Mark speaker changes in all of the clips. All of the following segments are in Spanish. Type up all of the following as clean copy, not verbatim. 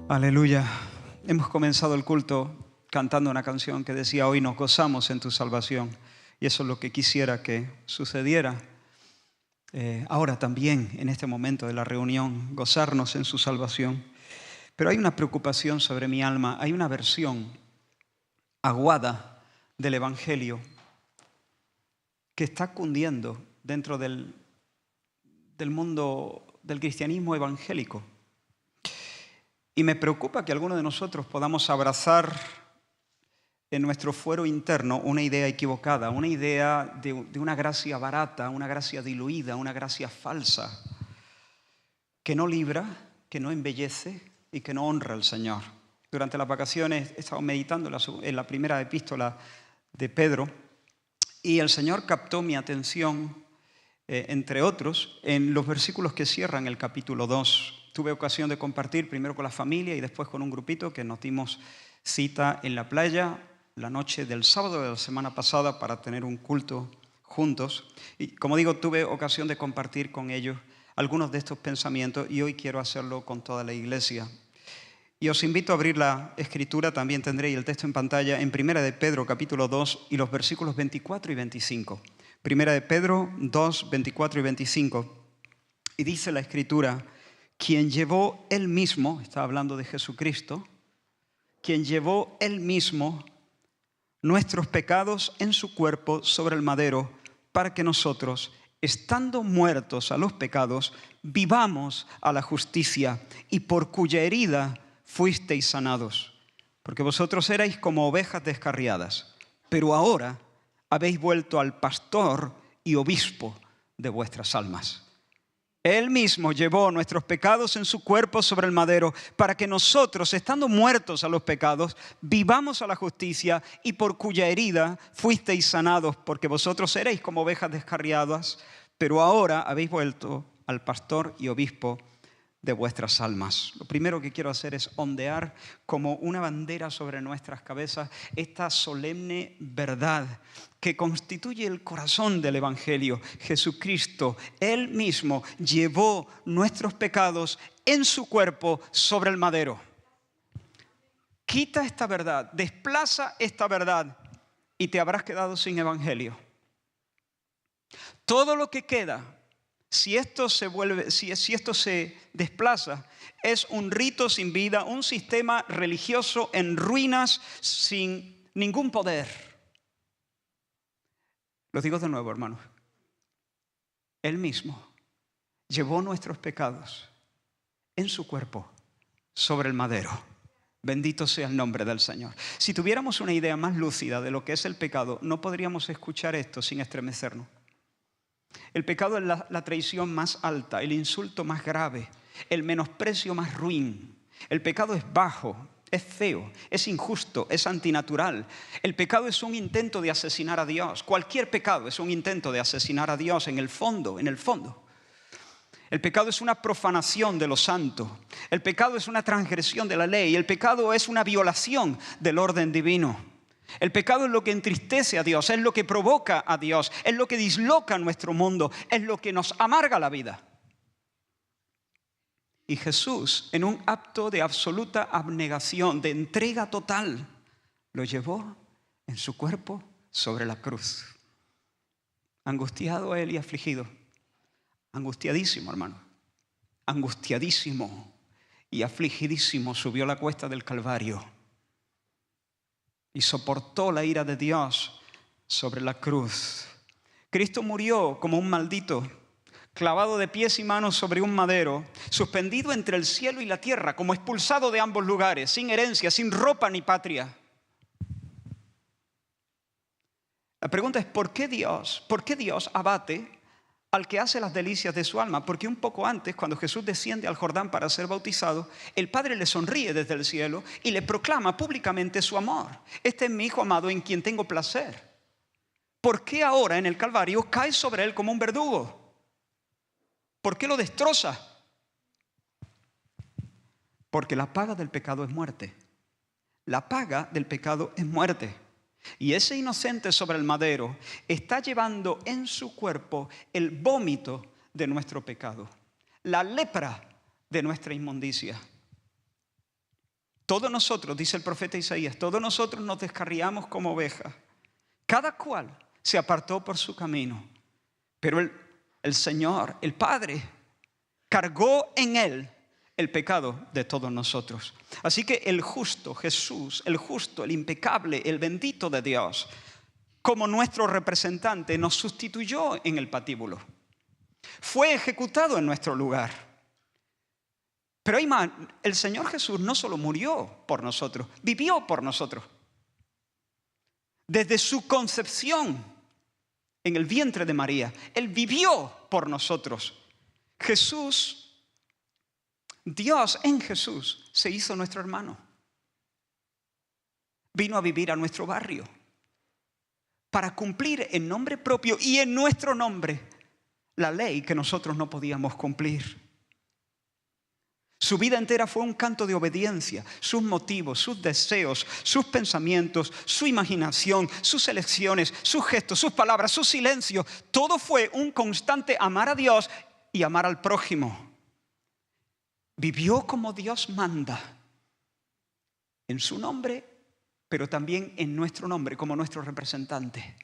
Speaker 1: Aleluya. Hemos comenzado el culto cantando una canción que decía: hoy nos gozamos en tu salvación. Y eso es lo que quisiera que sucediera ahora también, en este momento de la reunión, gozarnos en su salvación. Pero hay una preocupación sobre mi alma. Hay una versión aguada del Evangelio que está cundiendo dentro del mundo del cristianismo evangélico. Y me preocupa que algunos de nosotros podamos abrazar en nuestro fuero interno una idea equivocada, una idea de una gracia barata, una gracia diluida, una gracia falsa, que no libra, que no embellece y que no honra al Señor. Durante las vacaciones he estado meditando en la primera epístola de Pedro y el Señor captó mi atención, entre otros, en los versículos que cierran el capítulo 2. Tuve ocasión de compartir primero con la familia y después con un grupito que nos dimos cita en la playa la noche del sábado de la semana pasada para tener un culto juntos. Y como digo, tuve ocasión de compartir con ellos algunos de estos pensamientos y hoy quiero hacerlo con toda la iglesia. Y os invito a abrir la Escritura, también tendréis el texto en pantalla, en Primera de Pedro, capítulo 2, y los versículos 24 y 25. Primera de Pedro 2, 24 y 25. Y dice la Escritura: quien llevó él mismo, está hablando de Jesucristo, quien llevó él mismo nuestros pecados en su cuerpo sobre el madero, para que nosotros, estando muertos a los pecados, vivamos a la justicia, y por cuya herida fuisteis sanados. Porque vosotros erais como ovejas descarriadas, pero ahora habéis vuelto al pastor y obispo de vuestras almas. Él mismo llevó nuestros pecados en su cuerpo sobre el madero, para que nosotros, estando muertos a los pecados, vivamos a la justicia, y por cuya herida fuisteis sanados, porque vosotros erais como ovejas descarriadas, pero ahora habéis vuelto al pastor y obispo de vuestras almas. Lo primero que quiero hacer es ondear como una bandera sobre nuestras cabezas esta solemne verdad que constituye el corazón del Evangelio. Jesucristo, Él mismo, llevó nuestros pecados en su cuerpo sobre el madero. Quita esta verdad, desplaza esta verdad y te habrás quedado sin Evangelio. Todo lo que queda, si esto se desplaza, es un rito sin vida, un sistema religioso en ruinas, sin ningún poder. Lo digo de nuevo, hermanos. Él mismo llevó nuestros pecados en su cuerpo sobre el madero. Bendito sea el nombre del Señor. Si tuviéramos una idea más lúcida de lo que es el pecado, no podríamos escuchar esto sin estremecernos. El pecado es la traición más alta, el insulto más grave, el menosprecio más ruin. El pecado es bajo, es feo, es injusto, es antinatural. El pecado es un intento de asesinar a Dios. Cualquier pecado es un intento de asesinar a Dios en el fondo. El pecado es una profanación de lo santo. El pecado es una transgresión de la ley. El pecado es una violación del orden divino. El pecado es lo que entristece a Dios, es lo que provoca a Dios, es lo que disloca nuestro mundo, es lo que nos amarga la vida. Y Jesús, en un acto de absoluta abnegación, de entrega total, lo llevó en su cuerpo sobre la cruz. Angustiado él y afligido. Angustiadísimo, hermano. Angustiadísimo y afligidísimo subió la cuesta del Calvario y soportó la ira de Dios sobre la cruz. Cristo murió como un maldito, clavado de pies y manos sobre un madero, suspendido entre el cielo y la tierra, como expulsado de ambos lugares, sin herencia, sin ropa ni patria. La pregunta es: ¿por qué Dios abate al que hace las delicias de su alma? Porque un poco antes, cuando Jesús desciende al Jordán para ser bautizado, el Padre le sonríe desde el cielo y le proclama públicamente su amor. Este es mi Hijo amado en quien tengo placer. ¿Por qué ahora en el Calvario cae sobre él como un verdugo? ¿Por qué lo destroza? Porque la paga del pecado es muerte. La paga del pecado es muerte. Y ese inocente sobre el madero está llevando en su cuerpo el vómito de nuestro pecado, la lepra de nuestra inmundicia. Todos nosotros, dice el profeta Isaías, todos nosotros nos descarriamos como ovejas. Cada cual se apartó por su camino. Pero el Señor, el Padre, cargó en Él el pecado de todos nosotros. Así que el justo, Jesús, el justo, el impecable, el bendito de Dios, como nuestro representante, nos sustituyó en el patíbulo. Fue ejecutado en nuestro lugar. Pero hay más, el Señor Jesús no solo murió por nosotros, vivió por nosotros. Desde su concepción en el vientre de María, Él vivió por nosotros. Jesús, Dios en Jesús, se hizo nuestro hermano. Vino a vivir a nuestro barrio para cumplir en nombre propio y en nuestro nombre la ley que nosotros no podíamos cumplir. Su vida entera fue un canto de obediencia. Sus motivos, sus deseos, sus pensamientos, su imaginación, sus elecciones, sus gestos, sus palabras, sus silencios. Todo fue un constante amar a Dios y amar al prójimo. Vivió como Dios manda, en su nombre, pero también en nuestro nombre, como nuestro representante.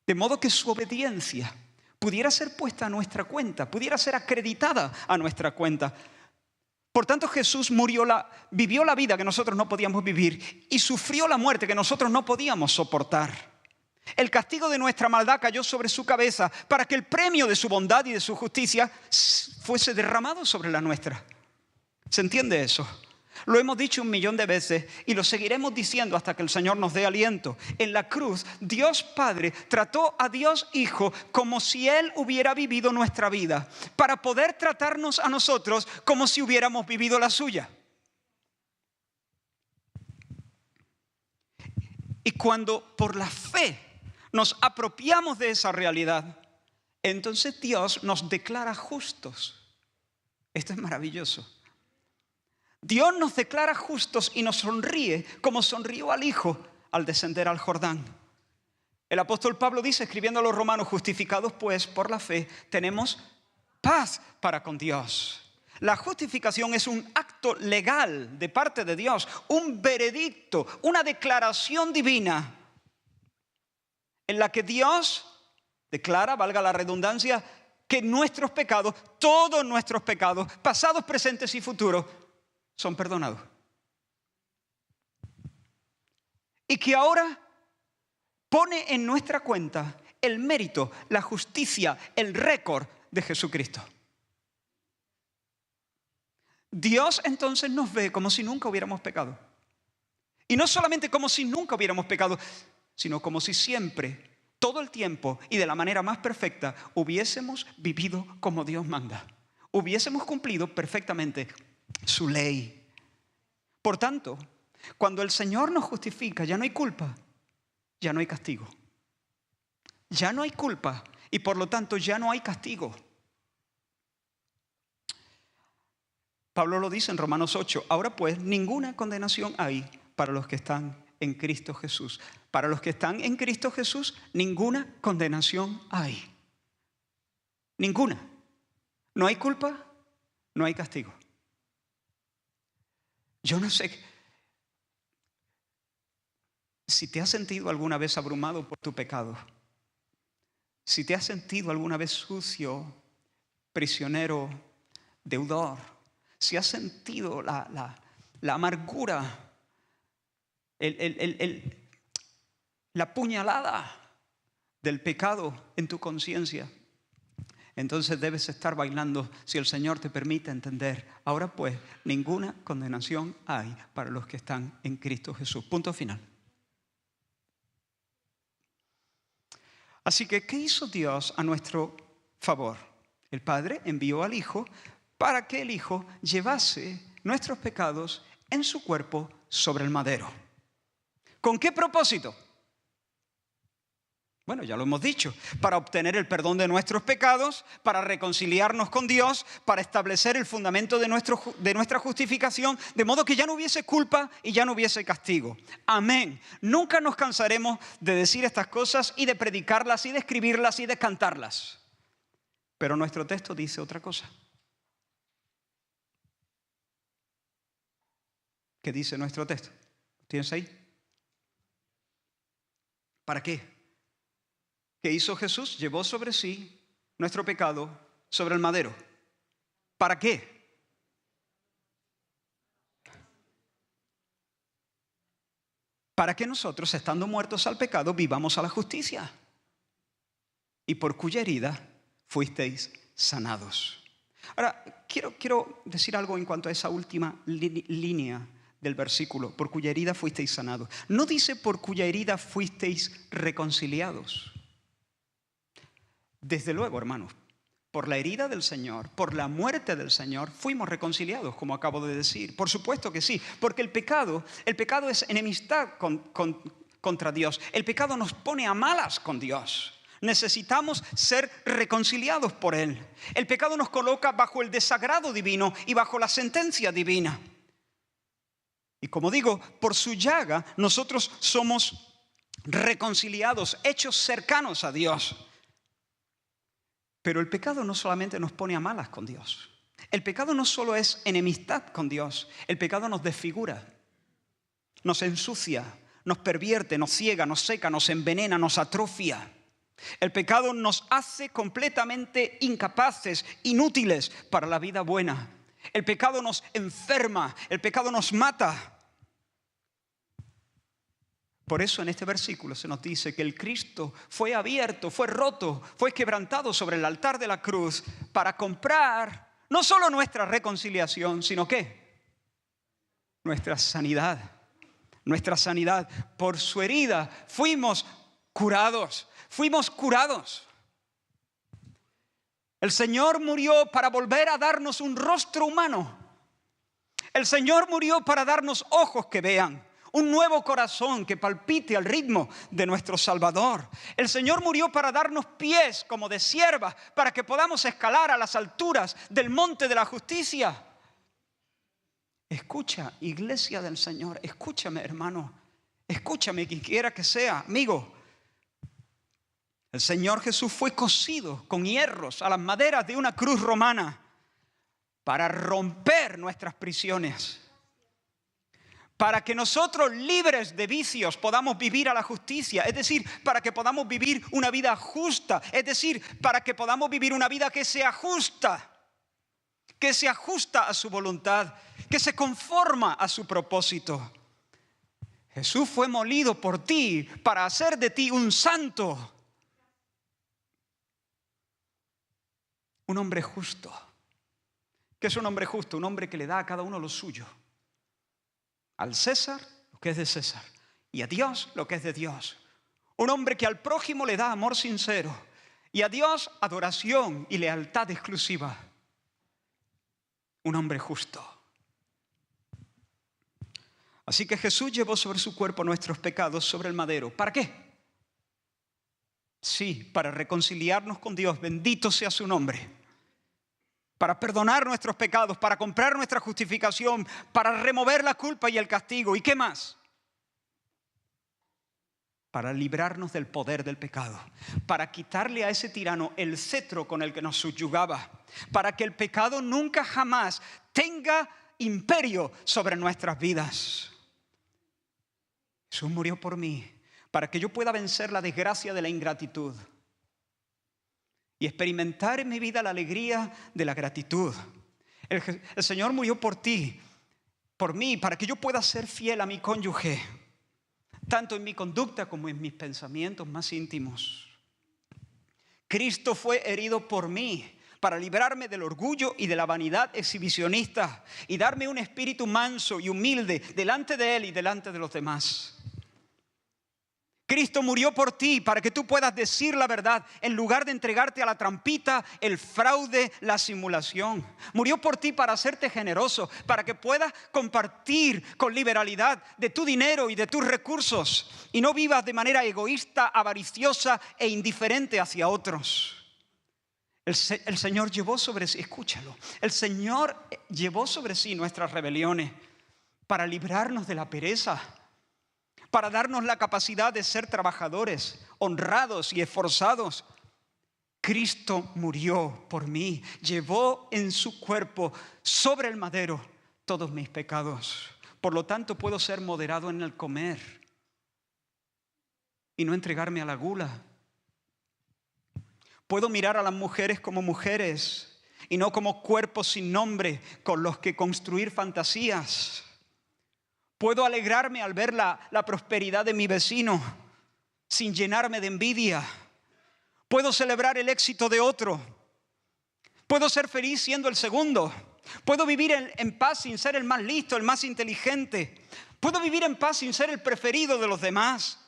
Speaker 1: De modo que su obediencia pudiera ser puesta a nuestra cuenta, pudiera ser acreditada a nuestra cuenta. Por tanto, Jesús vivió la vida que nosotros no podíamos vivir y sufrió la muerte que nosotros no podíamos soportar. El castigo de nuestra maldad cayó sobre su cabeza para que el premio de su bondad y de su justicia fuese derramado sobre la nuestra. ¿Se entiende eso? Lo hemos dicho 1.000.000 de veces y lo seguiremos diciendo hasta que el Señor nos dé aliento. En la cruz, Dios Padre trató a Dios Hijo como si Él hubiera vivido nuestra vida, para poder tratarnos a nosotros como si hubiéramos vivido la suya. Y cuando por la fe nos apropiamos de esa realidad, entonces Dios nos declara justos. Esto es maravilloso. Dios nos declara justos y nos sonríe como sonrió al Hijo al descender al Jordán. El apóstol Pablo dice, escribiendo a los romanos, justificados pues por la fe, tenemos paz para con Dios. La justificación es un acto legal de parte de Dios, un veredicto, una declaración divina en la que Dios declara, valga la redundancia, que nuestros pecados, todos nuestros pecados, pasados, presentes y futuros, son perdonados. Y que ahora pone en nuestra cuenta el mérito, la justicia, el récord de Jesucristo. Dios entonces nos ve como si nunca hubiéramos pecado. Y no solamente como si nunca hubiéramos pecado, sino como si siempre, todo el tiempo y de la manera más perfecta, hubiésemos vivido como Dios manda. Hubiésemos cumplido perfectamente su ley. Por tanto, cuando el Señor nos justifica, ya no hay culpa, ya no hay castigo. Ya no hay culpa y por lo tanto ya no hay castigo. Pablo lo dice en Romanos 8. Ahora pues, ninguna condenación hay para los que están en Cristo Jesús. Para los que están en Cristo Jesús, ninguna condenación hay. Ninguna. No hay culpa, no hay castigo. Yo no sé si te has sentido alguna vez abrumado por tu pecado, si te has sentido alguna vez sucio, prisionero, deudor, si has sentido la amargura, la puñalada del pecado en tu conciencia, entonces debes estar bailando si el Señor te permite entender. Ahora pues, ninguna condenación hay para los que están en Cristo Jesús. Punto final. Así que, ¿qué hizo Dios a nuestro favor? El Padre envió al Hijo para que el Hijo llevase nuestros pecados en su cuerpo sobre el madero. ¿Con qué propósito? Bueno, ya lo hemos dicho, para obtener el perdón de nuestros pecados, para reconciliarnos con Dios, para establecer el fundamento de nuestra justificación, de modo que ya no hubiese culpa y ya no hubiese castigo. Amén. Nunca nos cansaremos de decir estas cosas y de predicarlas y de escribirlas y de cantarlas. Pero nuestro texto dice otra cosa. ¿Qué dice nuestro texto? ¿Tienes ahí? ¿Para qué? ¿Qué hizo Jesús? Llevó sobre sí nuestro pecado sobre el madero. ¿Para qué? Para que nosotros, estando muertos al pecado, vivamos a la justicia. Y por cuya herida fuisteis sanados. Ahora, quiero decir algo en cuanto a esa última línea del versículo, por cuya herida fuisteis sanados. No dice por cuya herida fuisteis reconciliados. Desde luego, hermanos, por la herida del Señor, por la muerte del Señor, fuimos reconciliados, como acabo de decir. Por supuesto que sí, porque el pecado es enemistad contra Dios. El pecado nos pone a malas con Dios. Necesitamos ser reconciliados por Él. El pecado nos coloca bajo el desagrado divino y bajo la sentencia divina. Y como digo, por su llaga nosotros somos reconciliados, hechos cercanos a Dios. Pero el pecado no solamente nos pone a malas con Dios. El pecado no solo es enemistad con Dios. El pecado nos desfigura, nos ensucia, nos pervierte, nos ciega, nos seca, nos envenena, nos atrofia. El pecado nos hace completamente incapaces, inútiles para la vida buena. El pecado nos enferma, el pecado nos mata. Por eso en este versículo se nos dice que el Cristo fue abierto, fue roto, fue quebrantado sobre el altar de la cruz para comprar no solo nuestra reconciliación, sino ¿qué? Nuestra sanidad. Nuestra sanidad. Por su herida fuimos curados. Fuimos curados. El Señor murió para volver a darnos un rostro humano. El Señor murió para darnos ojos que vean, un nuevo corazón que palpite al ritmo de nuestro Salvador. El Señor murió para darnos pies como de siervas, para que podamos escalar a las alturas del monte de la justicia. Escucha, iglesia del Señor, escúchame, hermano, escúchame, quien quiera que sea, amigo. El Señor Jesús fue cosido con hierros a las maderas de una cruz romana para romper nuestras prisiones, para que nosotros, libres de vicios, podamos vivir a la justicia, es decir, para que podamos vivir una vida justa, es decir, para que podamos vivir una vida que se ajusta a su voluntad, que se conforma a su propósito. Jesús fue molido por ti para hacer de ti un santo, un hombre justo. ¿Qué es un hombre justo? Un hombre que le da a cada uno lo suyo. Al César lo que es de César y a Dios lo que es de Dios. Un hombre que al prójimo le da amor sincero y a Dios adoración y lealtad exclusiva. Un hombre justo. Así que Jesús llevó sobre su cuerpo nuestros pecados sobre el madero. ¿Para qué? Sí, para reconciliarnos con Dios. Bendito sea su nombre. Para perdonar nuestros pecados, para comprar nuestra justificación, para remover la culpa y el castigo. ¿Y qué más? Para librarnos del poder del pecado, para quitarle a ese tirano el cetro con el que nos subyugaba, para que el pecado nunca jamás tenga imperio sobre nuestras vidas. Jesús murió por mí, para que yo pueda vencer la desgracia de la ingratitud y experimentar en mi vida la alegría de la gratitud. El Señor murió por ti, por mí, para que yo pueda ser fiel a mi cónyuge, tanto en mi conducta como en mis pensamientos más íntimos. Cristo fue herido por mí para librarme del orgullo y de la vanidad exhibicionista y darme un espíritu manso y humilde delante de Él y delante de los demás. Cristo murió por ti para que tú puedas decir la verdad en lugar de entregarte a la trampita, el fraude, la simulación. Murió por ti para hacerte generoso, para que puedas compartir con liberalidad de tu dinero y de tus recursos y no vivas de manera egoísta, avariciosa e indiferente hacia otros. El Señor llevó sobre sí, escúchalo, el Señor llevó sobre sí nuestras rebeliones para librarnos de la pereza, para darnos la capacidad de ser trabajadores, honrados y esforzados. Cristo murió por mí, llevó en su cuerpo sobre el madero todos mis pecados. Por lo tanto, puedo ser moderado en el comer y no entregarme a la gula. Puedo mirar a las mujeres como mujeres y no como cuerpos sin nombre con los que construir fantasías. Puedo alegrarme al ver la prosperidad de mi vecino sin llenarme de envidia. Puedo celebrar el éxito de otro. Puedo ser feliz siendo el segundo. Puedo vivir en paz sin ser el más listo, el más inteligente. Puedo vivir en paz sin ser el preferido de los demás,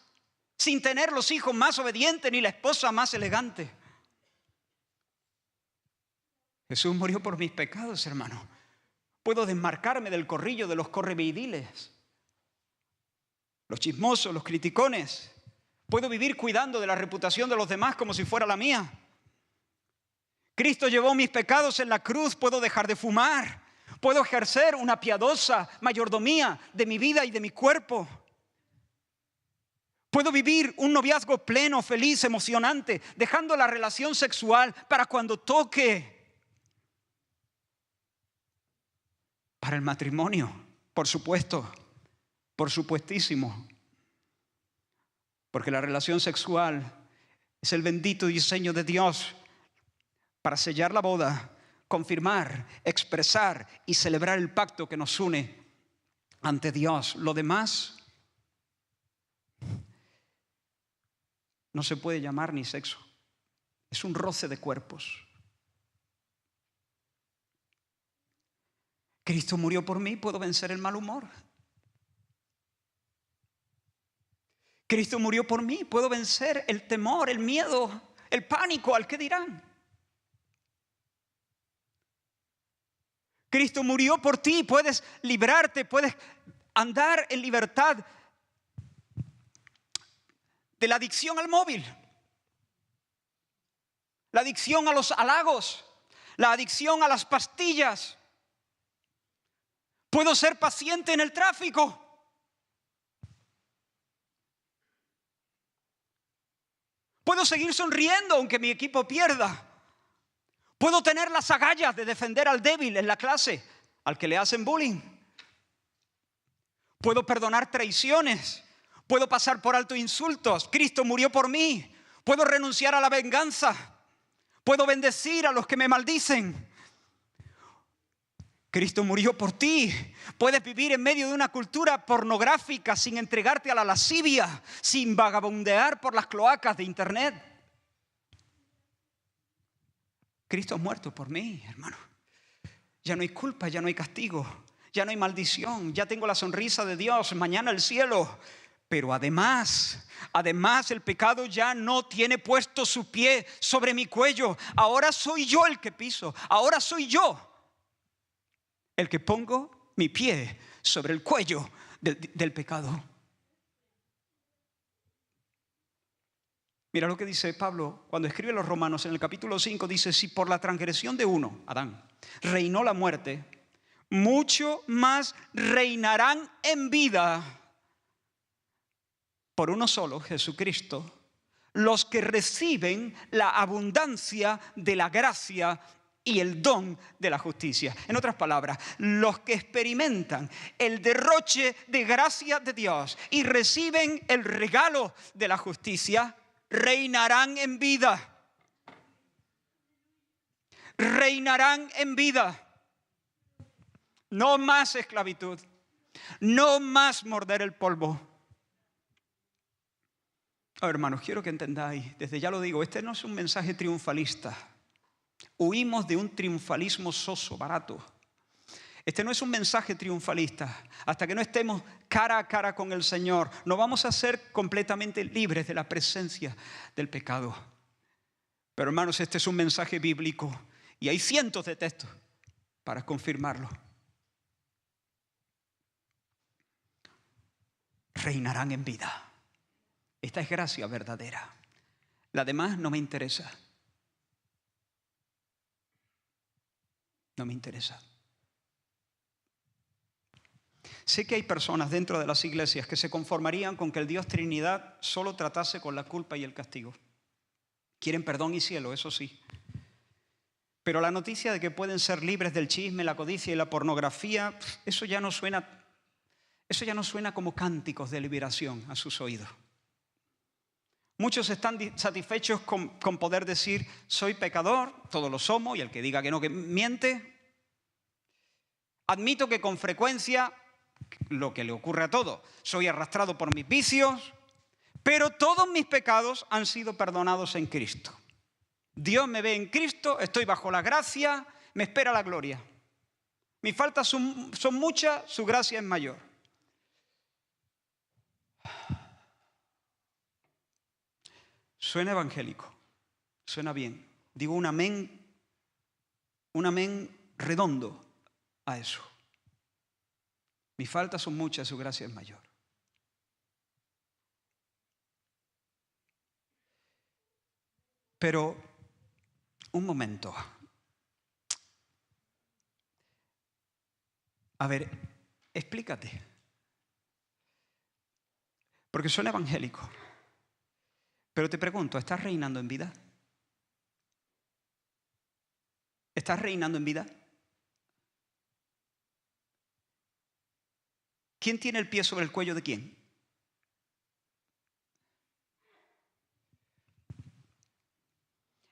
Speaker 1: sin tener los hijos más obedientes ni la esposa más elegante. Jesús murió por mis pecados, hermano. Puedo desmarcarme del corrillo de los correvidiles, los chismosos, los criticones. Puedo vivir cuidando de la reputación de los demás como si fuera la mía. Cristo llevó mis pecados en la cruz. Puedo dejar de fumar. Puedo ejercer una piadosa mayordomía de mi vida y de mi cuerpo. Puedo vivir un noviazgo pleno, feliz, emocionante, dejando la relación sexual para cuando toque. Para el matrimonio, por supuesto, por supuestísimo. Porque la relación sexual es el bendito diseño de Dios para sellar la boda, confirmar, expresar y celebrar el pacto que nos une ante Dios. Lo demás no se puede llamar ni sexo. Es un roce de cuerpos. Cristo murió por mí, puedo vencer el mal humor. Cristo murió por mí, puedo vencer el temor, el miedo, el pánico al que dirán. Cristo murió por ti, puedes librarte, puedes andar en libertad de la adicción al móvil, la adicción a los halagos, la adicción a las pastillas. Puedo ser paciente en el tráfico. Puedo seguir sonriendo aunque mi equipo pierda. Puedo tener las agallas de defender al débil en la clase, al que le hacen bullying. Puedo perdonar traiciones. Puedo pasar por alto insultos. Cristo murió por mí. Puedo renunciar a la venganza. Puedo bendecir a los que me maldicen. Cristo murió por ti. Puedes vivir en medio de una cultura pornográfica sin entregarte a la lascivia, sin vagabundear por las cloacas de internet. Cristo ha muerto por mí, hermano. Ya no hay culpa, ya no hay castigo, ya no hay maldición, ya tengo la sonrisa de Dios, mañana el cielo. Pero además el pecado ya no tiene puesto su pie sobre mi cuello. Ahora soy yo el que piso, ahora soy yo el que pongo mi pie sobre el cuello del pecado. Mira lo que dice Pablo cuando escribe a los Romanos en el capítulo 5. Dice: si por la transgresión de uno, Adán, reinó la muerte, mucho más reinarán en vida por uno solo, Jesucristo, los que reciben la abundancia de la gracia y el don de la justicia. En otras palabras, los que experimentan el derroche de gracia de Dios y reciben el regalo de la justicia, reinarán en vida. Reinarán en vida. No más esclavitud. No más morder el polvo. Hermanos, quiero que entendáis, desde ya lo digo, este no es un mensaje triunfalista. Huimos de un triunfalismo soso, barato. Este no es un mensaje triunfalista. Hasta que no estemos cara a cara con el Señor, no vamos a ser completamente libres de la presencia del pecado. Pero hermanos, este es un mensaje bíblico y hay cientos de textos para confirmarlo. Reinarán en vida. Esta es gracia verdadera. La demás no me interesa. No me interesa. Sé que hay personas dentro de las iglesias que se conformarían con que el Dios Trinidad solo tratase con la culpa y el castigo. Quieren perdón y cielo, eso sí. Pero la noticia de que pueden ser libres del chisme, la codicia y la pornografía, eso ya no suena eso ya no suena como cánticos de liberación a sus oídos. Muchos están satisfechos con poder decir, soy pecador, todos lo somos, y el que diga que no, que miente. Admito que con frecuencia, lo que le ocurre a todos, soy arrastrado por mis vicios, pero todos mis pecados han sido perdonados en Cristo. Dios me ve en Cristo, estoy bajo la gracia, me espera la gloria. Mis faltas son muchas, su gracia es mayor. Suena evangélico, suena bien. Digo un amén redondo a eso. Mis faltas son muchas, su gracia es mayor. Pero, un momento. A ver, explícate. Porque suena evangélico. Pero te pregunto, ¿estás reinando en vida? ¿Estás reinando en vida? ¿Quién tiene el pie sobre el cuello de quién?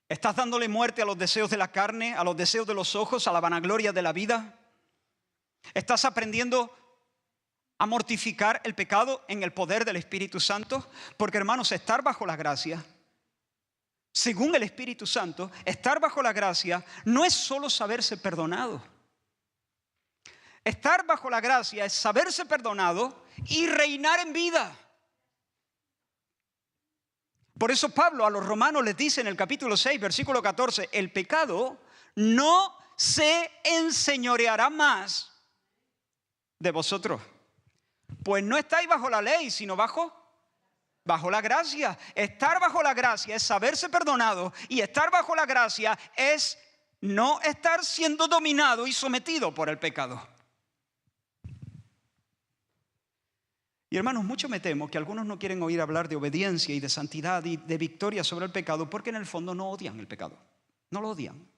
Speaker 1: ¿Estás dándole muerte a los deseos de la carne, a los deseos de los ojos, a la vanagloria de la vida? ¿Estás aprendiendo a mortificar el pecado en el poder del Espíritu Santo? Porque, hermanos, estar bajo la gracia, según el Espíritu Santo, estar bajo la gracia no es solo saberse perdonado. Estar bajo la gracia es saberse perdonado y reinar en vida. Por eso Pablo a los romanos les dice en el capítulo 6, versículo 14, el pecado no se enseñoreará más de vosotros. Pues no estáis bajo la ley, sino bajo la gracia. Estar bajo la gracia es saberse perdonado, y estar bajo la gracia es no estar siendo dominado y sometido por el pecado. Y hermanos, mucho me temo que algunos no quieren oír hablar de obediencia y de santidad y de victoria sobre el pecado, porque en el fondo no odian el pecado. No lo odian.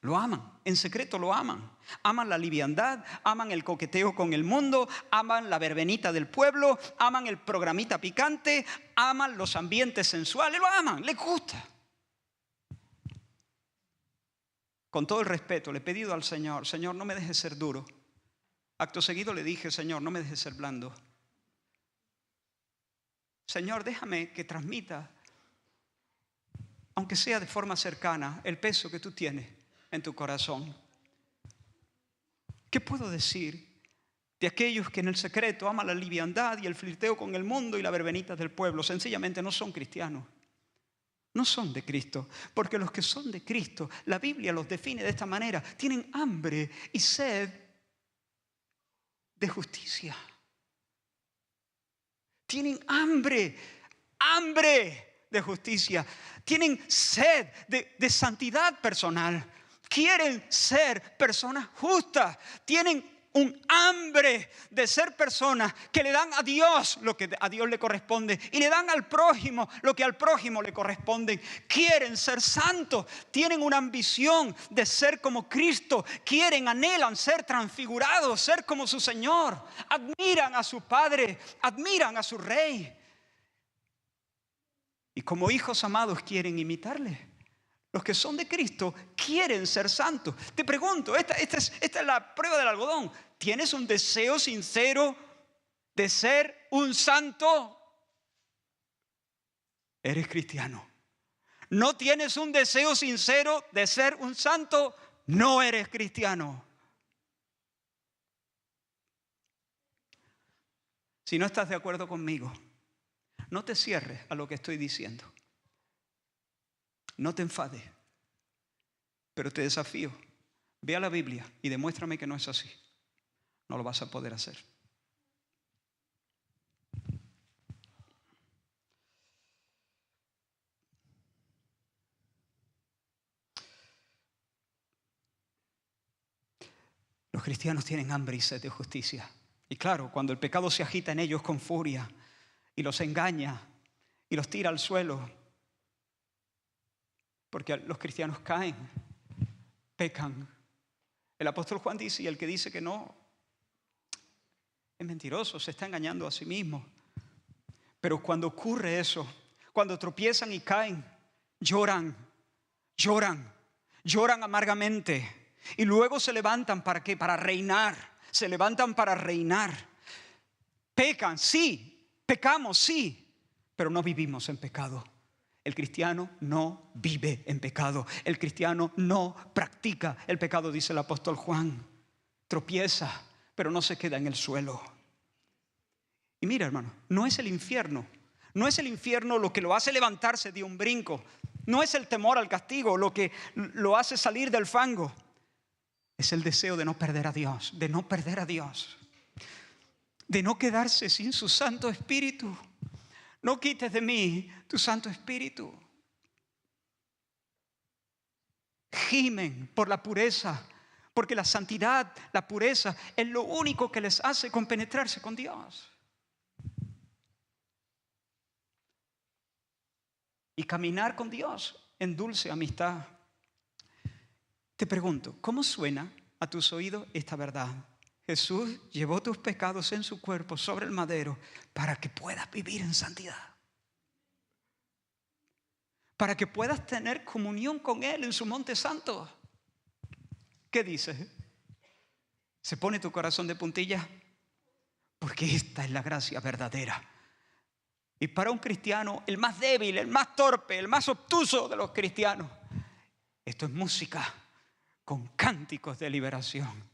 Speaker 1: Lo aman, en secreto lo aman. Aman la liviandad, aman el coqueteo con el mundo, aman la verbenita del pueblo, aman el programita picante, aman los ambientes sensuales, lo aman, les gusta. Con todo el respeto, le he pedido al Señor, Señor, no me dejes ser duro. Acto seguido le dije, Señor, no me dejes ser blando. Señor, déjame que transmita, aunque sea de forma cercana, el peso que tú tienes en tu corazón. ¿Qué puedo decir de aquellos que en el secreto aman la liviandad y el flirteo con el mundo y la verbenita del pueblo? Sencillamente no son cristianos. No son de Cristo, porque los que son de Cristo, la Biblia los define de esta manera: tienen hambre y sed de justicia. Tienen hambre de justicia. Tienen sed de santidad personal. Quieren ser personas justas. Tienen un hambre de ser personas que le dan a Dios lo que a Dios le corresponde y le dan al prójimo lo que al prójimo le corresponde. Quieren ser santos, tienen una ambición de ser como Cristo, anhelan ser transfigurados, ser como su Señor, admiran a su Padre, admiran a su Rey, y como hijos amados quieren imitarle. Los que son de Cristo quieren ser santos. Te pregunto, esta es la prueba del algodón. ¿Tienes un deseo sincero de ser un santo? Eres cristiano. ¿No tienes un deseo sincero de ser un santo? No eres cristiano. Si no estás de acuerdo conmigo, no te cierres a lo que estoy diciendo. No te enfades, pero te desafío. Ve a la Biblia y demuéstrame que no es así. No lo vas a poder hacer. Los cristianos tienen hambre y sed de justicia. Y claro, cuando el pecado se agita en ellos con furia y los engaña y los tira al suelo, porque los cristianos caen, pecan. El apóstol Juan dice, y el que dice que no Es mentiroso, se está engañando a sí mismo. Pero cuando ocurre eso, cuando tropiezan y caen, lloran amargamente. Y luego se levantan, ¿para qué? Para reinar. Se levantan para reinar. Pecan, sí. Pecamos, sí. Pero no vivimos en pecado. El cristiano no vive en pecado. El cristiano no practica el pecado, dice el apóstol Juan. Tropieza, pero no se queda en el suelo. Y mira, hermano, no es el infierno. No es el infierno lo que lo hace levantarse de un brinco. No es el temor al castigo lo que lo hace salir del fango. Es el deseo de no perder a Dios, de no perder a Dios. De no quedarse sin su Santo Espíritu. No quites de mí tu Santo Espíritu. Gimen por la pureza, porque la santidad, la pureza, es lo único que les hace compenetrarse con Dios. Y caminar con Dios en dulce amistad. Te pregunto, ¿cómo suena a tus oídos esta verdad? Jesús llevó tus pecados en su cuerpo sobre el madero para que puedas vivir en santidad. Para que puedas tener comunión con Él en su monte santo. ¿Qué dices? ¿Se pone tu corazón de puntilla? Porque esta es la gracia verdadera. Y para un cristiano, el más débil, el más torpe, el más obtuso de los cristianos, esto es música con cánticos de liberación.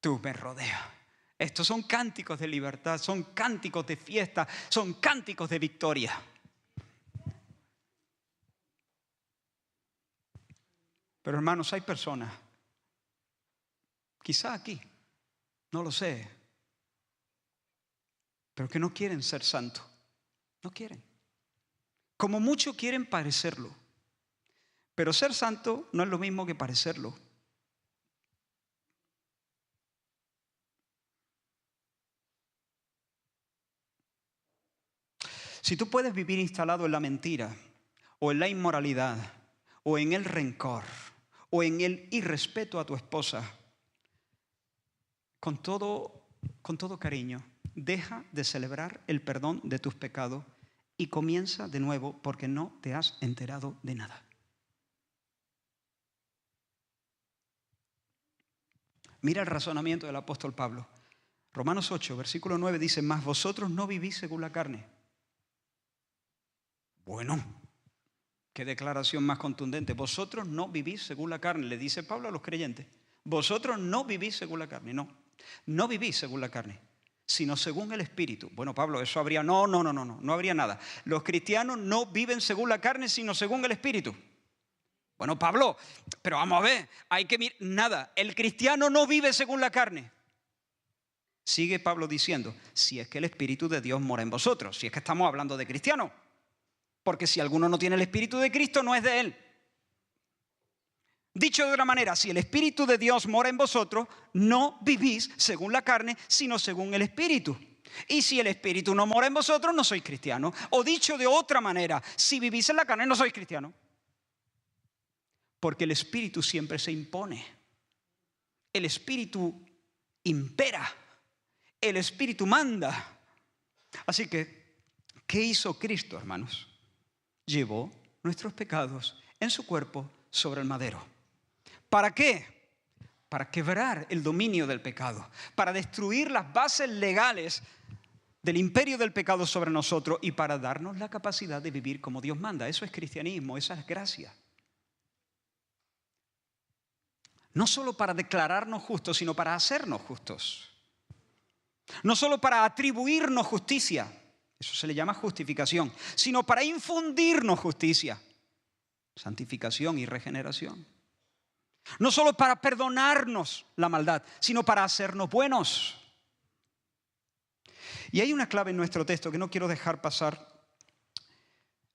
Speaker 1: Tú me rodeas. Estos son cánticos de libertad, son cánticos de fiesta, son cánticos de victoria. Pero hermanos, hay personas, quizá aquí, no lo sé, pero que no quieren ser santos. No quieren. Como mucho quieren parecerlo. Pero ser santo no es lo mismo que parecerlo. Si tú puedes vivir instalado en la mentira, o en la inmoralidad, o en el rencor, o en el irrespeto a tu esposa, con todo cariño, deja de celebrar el perdón de tus pecados y comienza de nuevo porque no te has enterado de nada. Mira el razonamiento del apóstol Pablo. Romanos 8, versículo 9 dice: mas vosotros no vivís según la carne. Bueno, qué declaración más contundente. Vosotros no vivís según la carne, le dice Pablo a los creyentes. Vosotros no vivís según la carne, no vivís según la carne, sino según el Espíritu. Bueno, Pablo, eso habría, no habría nada. Los cristianos no viven según la carne, sino según el Espíritu. Bueno, Pablo, pero vamos a ver, hay que mirar, nada, el cristiano no vive según la carne. Sigue Pablo diciendo, si es que el Espíritu de Dios mora en vosotros, si es que estamos hablando de cristianos, porque si alguno no tiene el Espíritu de Cristo, no es de él. Dicho de otra manera, si el Espíritu de Dios mora en vosotros, no vivís según la carne, sino según el Espíritu. Y si el Espíritu no mora en vosotros, no sois cristianos. O dicho de otra manera, si vivís en la carne, no sois cristianos. Porque el Espíritu siempre se impone. El Espíritu impera. El Espíritu manda. Así que, ¿qué hizo Cristo, hermanos? Llevó nuestros pecados en su cuerpo sobre el madero. ¿Para qué? Para quebrar el dominio del pecado, para destruir las bases legales del imperio del pecado sobre nosotros y para darnos la capacidad de vivir como Dios manda. Eso es cristianismo, esa es gracia. No solo para declararnos justos, sino para hacernos justos. No solo para atribuirnos justicia, eso se le llama justificación, sino para infundirnos justicia, santificación y regeneración. No solo para perdonarnos la maldad, sino para hacernos buenos. Y hay una clave en nuestro texto que no quiero dejar pasar.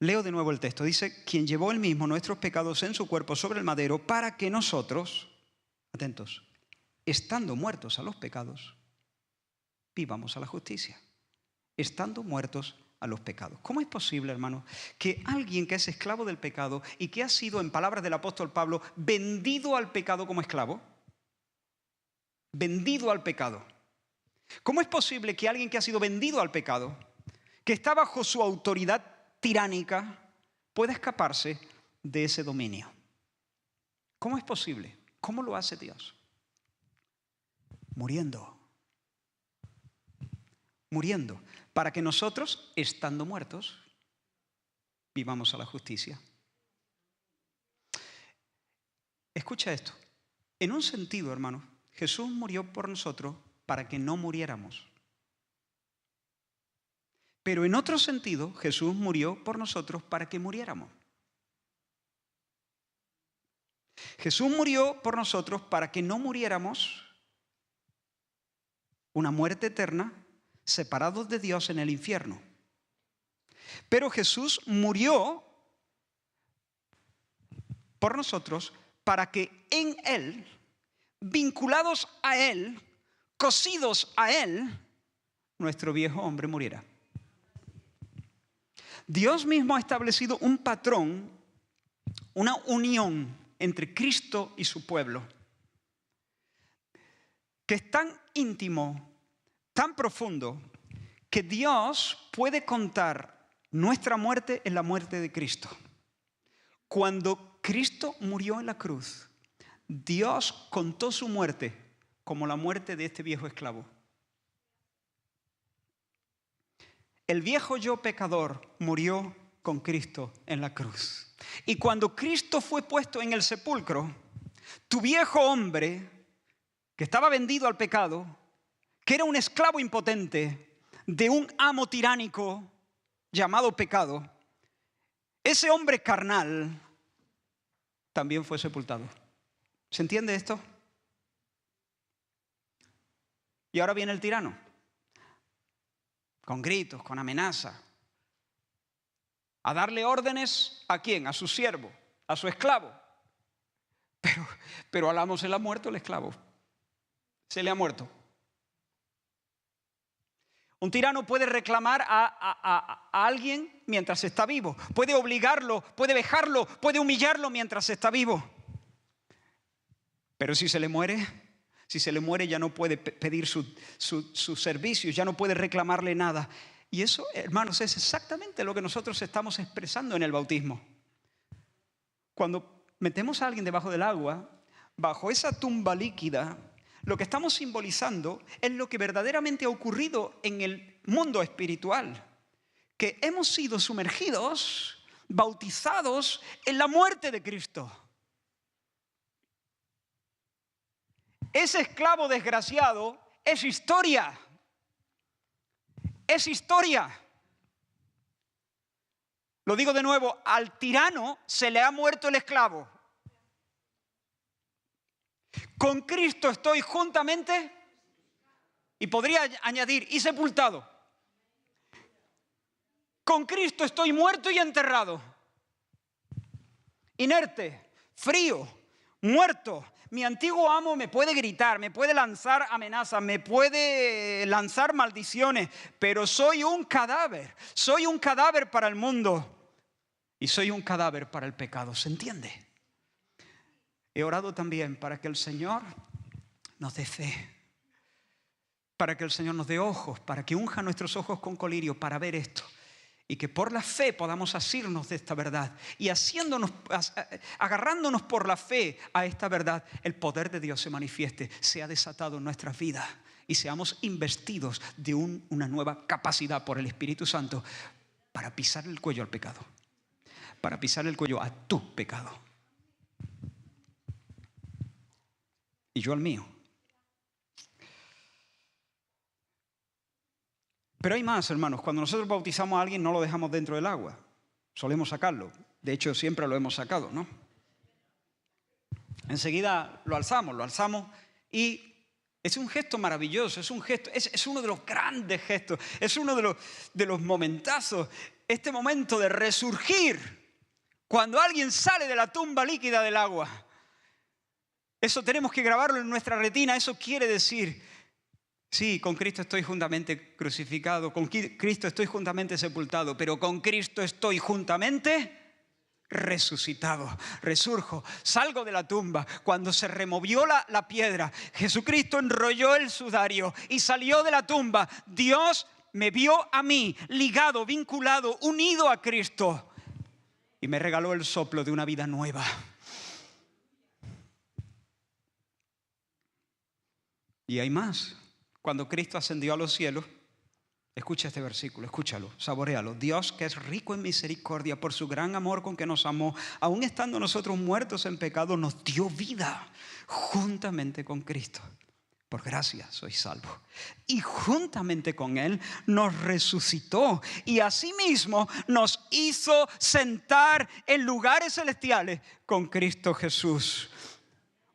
Speaker 1: Leo de nuevo el texto. Dice, quien llevó él mismo nuestros pecados en su cuerpo sobre el madero para que nosotros, atentos, estando muertos a los pecados, vivamos a la justicia. Estando muertos a los pecados. ¿Cómo es posible, hermano, que alguien que es esclavo del pecado y que ha sido, en palabras del apóstol Pablo, vendido al pecado como esclavo? Vendido al pecado. ¿Cómo es posible que alguien que ha sido vendido al pecado, que está bajo su autoridad tiránica, pueda escaparse de ese dominio? ¿Cómo es posible? ¿Cómo lo hace Dios? Muriendo. Muriendo. Para que nosotros, estando muertos, vivamos a la justicia. Escucha esto. En un sentido, hermanos, Jesús murió por nosotros para que no muriéramos. Pero en otro sentido, Jesús murió por nosotros para que muriéramos. Jesús murió por nosotros para que no muriéramos una muerte eterna, separados de Dios en el infierno. Pero Jesús murió por nosotros para que en Él, vinculados a Él, cosidos a Él, nuestro viejo hombre muriera. Dios mismo ha establecido un patrón, una unión entre Cristo y su pueblo, que es tan íntimo, tan profundo, que Dios puede contar nuestra muerte en la muerte de Cristo. Cuando Cristo murió en la cruz, Dios contó su muerte como la muerte de este viejo esclavo. El viejo yo pecador murió con Cristo en la cruz. Y cuando Cristo fue puesto en el sepulcro, tu viejo hombre, que estaba vendido al pecado, que era un esclavo impotente de un amo tiránico llamado pecado, ese hombre carnal también fue sepultado. ¿Se entiende esto? Y ahora viene el tirano, con gritos, con amenaza, a darle órdenes ¿a quién? A su siervo, a su esclavo. Pero al amo se le ha muerto el esclavo. Se le ha muerto. Un tirano puede reclamar a alguien mientras está vivo. Puede obligarlo, puede vejarlo, puede humillarlo mientras está vivo. Pero si se le muere ya no puede pedir sus servicios, ya no puede reclamarle nada. Y eso, hermanos, es exactamente lo que nosotros estamos expresando en el bautismo. Cuando metemos a alguien debajo del agua, bajo esa tumba líquida, lo que estamos simbolizando es lo que verdaderamente ha ocurrido en el mundo espiritual. Que hemos sido sumergidos, bautizados en la muerte de Cristo. Ese esclavo desgraciado es historia. Es historia. Lo digo de nuevo, al tirano se le ha muerto el esclavo. Con Cristo estoy juntamente, y podría añadir, y sepultado. Con Cristo estoy muerto y enterrado. Inerte, frío, muerto. Mi antiguo amo me puede gritar, me puede lanzar amenazas, me puede lanzar maldiciones, pero soy un cadáver para el mundo y soy un cadáver para el pecado. ¿Se entiende? He orado también para que el Señor nos dé fe, para que el Señor nos dé ojos, para que unja nuestros ojos con colirio para ver esto. Y que por la fe podamos asirnos de esta verdad. Y agarrándonos por la fe a esta verdad, el poder de Dios se manifieste, sea desatado en nuestras vidas. Y seamos investidos de una nueva capacidad por el Espíritu Santo para pisar el cuello al pecado. Para pisar el cuello a tu pecado. Y yo al mío. Pero hay más, hermanos. Cuando nosotros bautizamos a alguien no lo dejamos dentro del agua. Solemos sacarlo. De hecho, siempre lo hemos sacado, ¿no? Enseguida lo alzamos y es un gesto maravilloso. Es un gesto, es uno de los grandes gestos. Es uno de los momentazos. Este momento de resurgir cuando alguien sale de la tumba líquida del agua. Eso tenemos que grabarlo en nuestra retina. Eso quiere decir... Sí, con Cristo estoy juntamente crucificado, con Cristo estoy juntamente sepultado, pero con Cristo estoy juntamente resucitado, resurjo, salgo de la tumba. Cuando se removió la piedra, Jesucristo enrolló el sudario y salió de la tumba. Dios me vio a mí ligado, vinculado, unido a Cristo y me regaló el soplo de una vida nueva. Y hay más. Cuando Cristo ascendió a los cielos, escucha este versículo, escúchalo, saboréalo. Dios, que es rico en misericordia, por su gran amor con que nos amó, aun estando nosotros muertos en pecado, nos dio vida juntamente con Cristo. Por gracia sois salvos. Y juntamente con Él nos resucitó y asimismo nos hizo sentar en lugares celestiales con Cristo Jesús.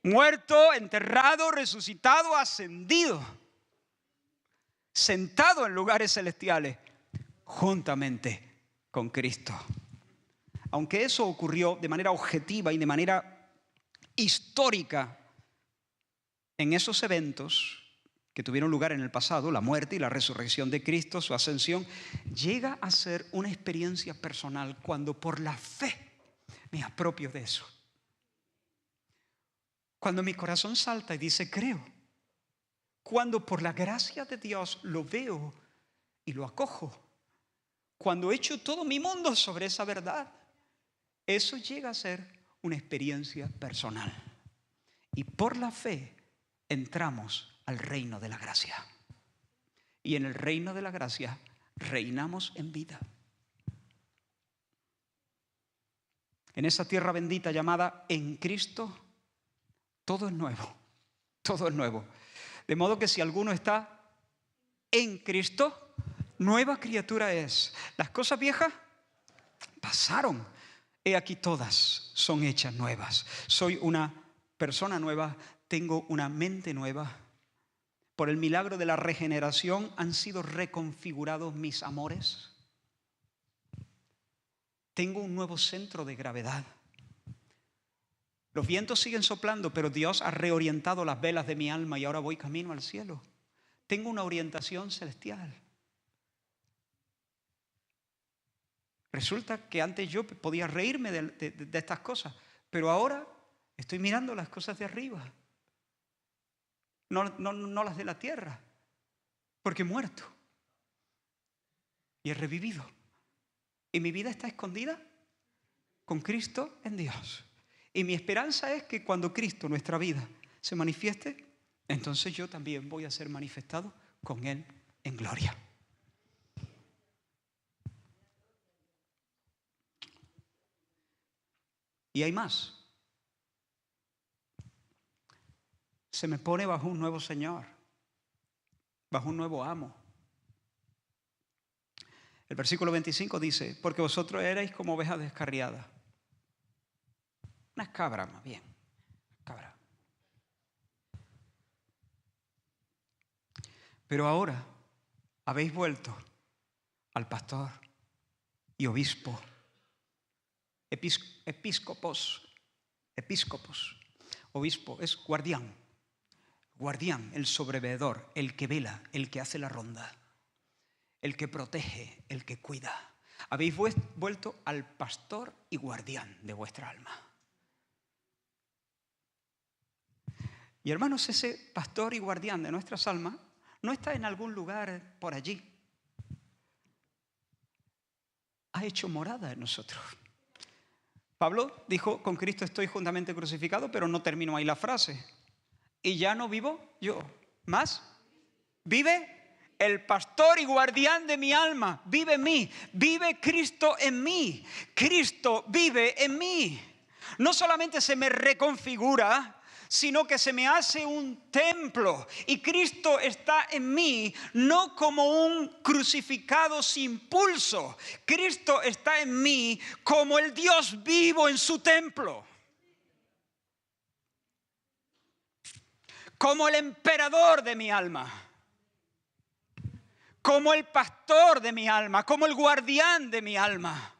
Speaker 1: Muerto, enterrado, resucitado, ascendido, sentado en lugares celestiales, juntamente con Cristo. Aunque eso ocurrió de manera objetiva y de manera histórica, en esos eventos que tuvieron lugar en el pasado, la muerte y la resurrección de Cristo, su ascensión, llega a ser una experiencia personal cuando por la fe me apropio de eso. Cuando mi corazón salta y dice, creo. Cuando por la gracia de Dios lo veo y lo acojo. Cuando echo todo mi mundo sobre esa verdad. Eso llega a ser una experiencia personal. Y por la fe entramos al reino de la gracia. Y en el reino de la gracia reinamos en vida. En esa tierra bendita llamada en Cristo, todo es nuevo, todo es nuevo. De modo que si alguno está en Cristo, nueva criatura es. Las cosas viejas pasaron. He aquí todas son hechas nuevas. Soy una persona nueva, tengo una mente nueva. Por el milagro de la regeneración han sido reconfigurados mis amores. Tengo un nuevo centro de gravedad. Los vientos siguen soplando, pero Dios ha reorientado las velas de mi alma y ahora voy camino al cielo. Tengo una orientación celestial. Resulta que antes yo podía reírme de estas cosas, pero ahora estoy mirando las cosas de arriba, no las de la tierra, porque he muerto y he revivido. Y mi vida está escondida con Cristo en Dios. Y mi esperanza es que cuando Cristo, nuestra vida, se manifieste, entonces yo también voy a ser manifestado con Él en gloria. Y hay más. Se me pone bajo un nuevo Señor, bajo un nuevo amo. El versículo 25 dice, porque vosotros erais como ovejas descarriadas. Unas cabras más bien, cabras. Pero ahora habéis vuelto al pastor y obispo, episcopos, obispo es guardián, el sobreveedor, el que vela, el que hace la ronda, el que protege, el que cuida. Habéis vuelto al pastor y guardián de vuestra alma. Y hermanos, ese pastor y guardián de nuestras almas no está en algún lugar por allí. Ha hecho morada en nosotros. Pablo dijo, con Cristo estoy juntamente crucificado, pero no termino ahí la frase. Y ya no vivo yo, más vive el pastor y guardián de mi alma, vive en mí, vive Cristo en mí, Cristo vive en mí. No solamente se me reconfigura, sino que se me hace un templo y Cristo está en mí, no como un crucificado sin pulso. Cristo está en mí como el Dios vivo en su templo. Como el emperador de mi alma. Como el pastor de mi alma, como el guardián de mi alma.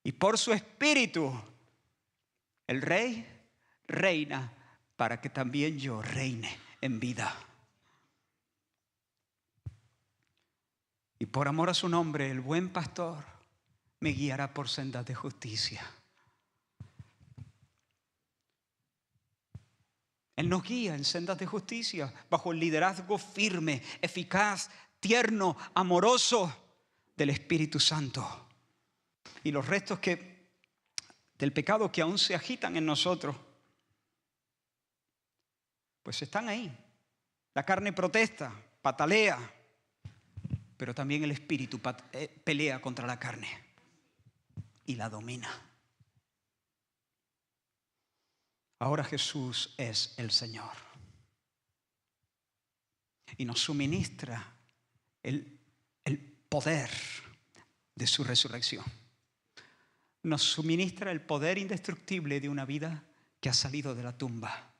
Speaker 1: Y por su espíritu, el Rey reina para que también yo reine en vida. Y por amor a su nombre, el buen pastor me guiará por sendas de justicia. Él nos guía en sendas de justicia bajo el liderazgo firme, eficaz, tierno, amoroso del Espíritu Santo. Y los restos del pecado que aún se agitan en nosotros, pues están ahí. La carne protesta, patalea, pero también el Espíritu pelea contra la carne y la domina. Ahora Jesús es el Señor y nos suministra el poder de su resurrección. Nos suministra el poder indestructible de una vida que ha salido de la tumba.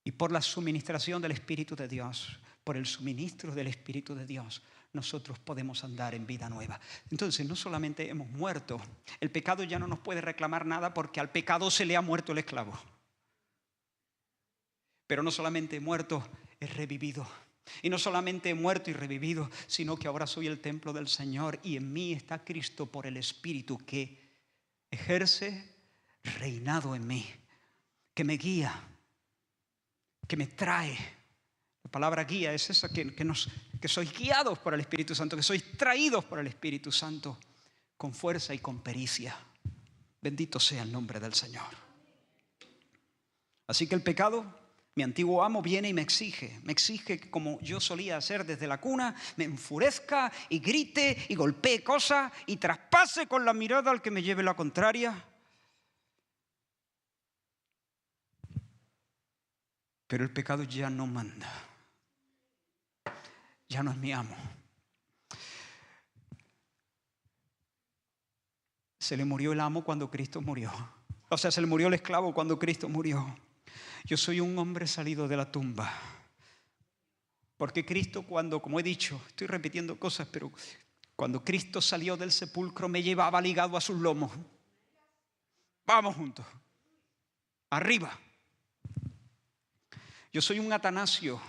Speaker 1: Y por la suministración del Espíritu de Dios, por el suministro del Espíritu de Dios, nosotros podemos andar en vida nueva. Entonces, no solamente hemos muerto, el pecado ya no nos puede reclamar nada porque al pecado se le ha muerto el esclavo. Pero no solamente he muerto, he revivido. Y no solamente he muerto y revivido, sino que ahora soy el templo del Señor y en mí está Cristo por el Espíritu que ejerce reinado en mí, que me guía, que me trae. La palabra guía es esa, que sois guiados por el Espíritu Santo, que sois traídos por el Espíritu Santo con fuerza y con pericia. Bendito sea el nombre del Señor. Así que el pecado, mi antiguo amo, viene y me exige que como yo solía hacer desde la cuna, me enfurezca y grite y golpee cosas y traspase con la mirada al que me lleve la contraria. Pero el pecado ya no manda. Ya no es mi amo. Se le murió el amo cuando Cristo murió. O sea, se le murió el esclavo cuando Cristo murió. Yo soy un hombre salido de la tumba. Porque Cristo como he dicho, estoy repitiendo cosas, pero cuando Cristo salió del sepulcro me llevaba ligado a sus lomos. Vamos juntos. Arriba. Yo soy un Atanasio.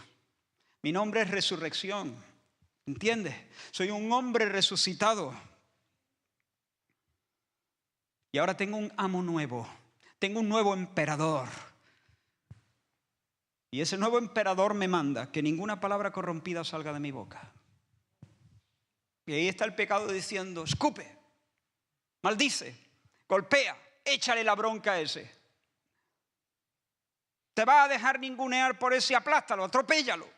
Speaker 1: Mi nombre es resurrección. ¿Entiendes? Soy un hombre resucitado. Y ahora tengo un amo nuevo. Tengo un nuevo emperador. Y ese nuevo emperador me manda que ninguna palabra corrompida salga de mi boca. Y ahí está el pecado diciendo, escupe, maldice, golpea, échale la bronca a ese. Te va a dejar ningunear por ese, aplástalo, atropéllalo.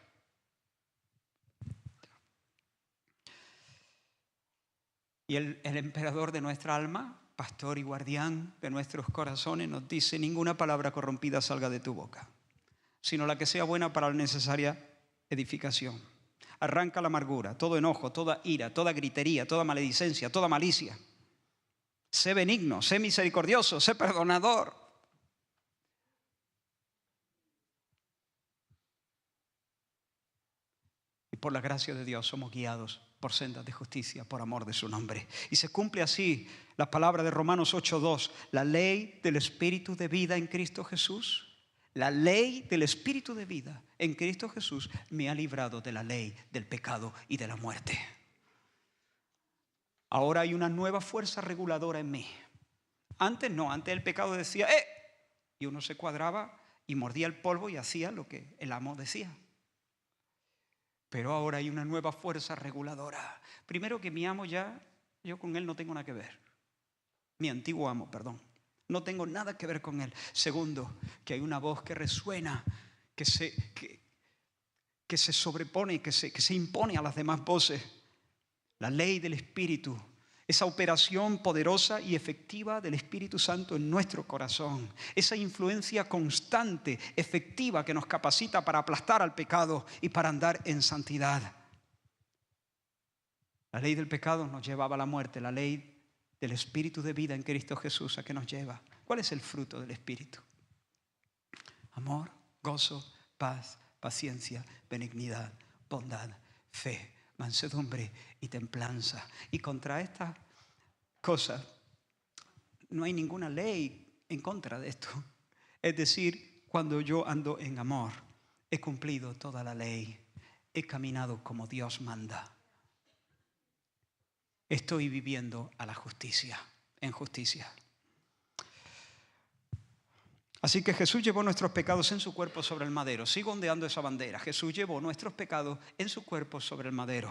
Speaker 1: Y el emperador de nuestra alma, pastor y guardián de nuestros corazones, nos dice, ninguna palabra corrompida salga de tu boca, sino la que sea buena para la necesaria edificación. Arranca la amargura, todo enojo, toda ira, toda gritería, toda maledicencia, toda malicia. Sé benigno, sé misericordioso, sé perdonador. Y por la gracia de Dios somos guiados por sendas de justicia, por amor de su nombre. Y se cumple así la palabra de Romanos 8:2, la ley del Espíritu de vida en Cristo Jesús. La ley del Espíritu de vida en Cristo Jesús me ha librado de la ley del pecado y de la muerte. Ahora hay una nueva fuerza reguladora en mí. Antes no, antes el pecado decía, ¡eh! Y uno se cuadraba y mordía el polvo y hacía lo que el amo decía. Pero ahora hay una nueva fuerza reguladora. Primero que mi amo yo con él no tengo nada que ver. Mi antiguo amo, perdón. No tengo nada que ver con él. Segundo, que hay una voz que resuena, que se sobrepone, que se impone a las demás voces. La ley del Espíritu, esa operación poderosa y efectiva del Espíritu Santo en nuestro corazón, esa influencia constante, efectiva que nos capacita para aplastar al pecado y para andar en santidad. La ley del pecado nos llevaba a la muerte, la ley del Espíritu de vida en Cristo Jesús, ¿a qué nos lleva? ¿Cuál es el fruto del Espíritu? Amor, gozo, paz, paciencia, benignidad, bondad, fe, mansedumbre y templanza. Y contra estas cosas no hay ninguna ley en contra de esto. Es decir, cuando yo ando en amor, he cumplido toda la ley, he caminado como Dios manda. estoy viviendo a la justicia, en justicia. Así que Jesús llevó nuestros pecados en su cuerpo sobre el madero. Sigo ondeando esa bandera. Jesús llevó nuestros pecados en su cuerpo sobre el madero.